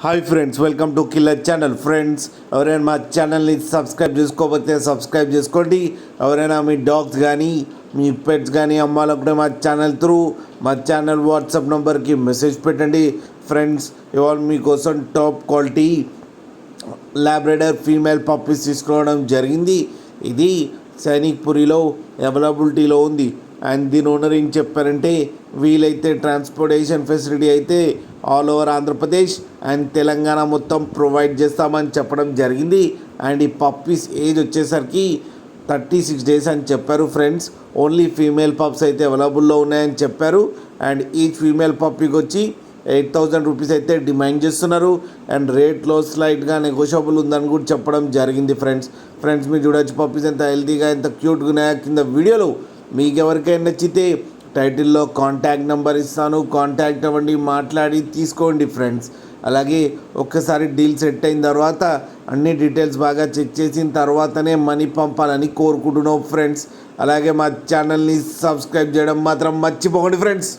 Hi friends, welcome to killer channel. Friends, ఎవరైనా మా ఛానల్ని సబ్స్క్రైబ్ చేసుకోకపోతే సబ్స్క్రైబ్ చేసుకోండి. ఎవరైనా మీ డాగ్స్ కానీ మీ పెట్స్ కానీ అమ్మాలనుకుంటే మా ఛానల్ త్రూ మా ఛానల్ వాట్సాప్ నెంబర్కి మెసేజ్ పెట్టండి. ఫ్రెండ్స్, ఇవాళ మీకోసం top quality Labrador female puppies తీసుకోవడం జరిగింది. ఇది సైనిక్పురిలో అవైలబిలిటీలో ఉంది. అండ్ దీని ఓనర్ ఏం చెప్పారంటే, వీలైతే ట్రాన్స్పోర్టేషన్ ఫెసిలిటీ అయితే all over Andhra Pradesh and Telangana మొత్తం ప్రొవైడ్ చేస్తామని చెప్పడం జరిగింది. అండ్ ఈ పప్పీస్ ఏజ్ వచ్చేసరికి 36 days అని చెప్పారు. ఫ్రెండ్స్, ఓన్లీ ఫీమేల్ పప్స్ అయితే అవైలబుల్లో ఉన్నాయని చెప్పారు. అండ్ ఈ ఫీమేల్ పప్పీకి వచ్చి 8,000 రూపీస్ అయితే డిమాండ్ చేస్తున్నారు. అండ్ రేట్లో స్లైట్గా నెగోషియబుల్ ఉందని కూడా చెప్పడం జరిగింది. ఫ్రెండ్స్ మీరు చూడొచ్చు పప్పీస్ ఎంత హెల్తీగా ఎంత క్యూట్గా ఉన్నాయో కింద వీడియోలో. మీకు ఎవరికైనా నచ్చితే టైటిల్లో కాంటాక్ట్ నెంబర్ ఇస్తాను, కాంటాక్ట్ అవ్వండి, మాట్లాడి తీసుకోండి. ఫ్రెండ్స్, అలాగే ఒక్కసారి డీల్ సెట్ అయిన తర్వాత అన్ని డీటెయిల్స్ బాగా చెక్ చేసిన తర్వాతనే మనీ పంపాలని కోరుకుంటున్నాం. ఫ్రెండ్స్, అలాగే మా ఛానల్ని సబ్స్క్రైబ్ చేయడం మాత్రం మర్చిపోకండి. ఫ్రెండ్స్.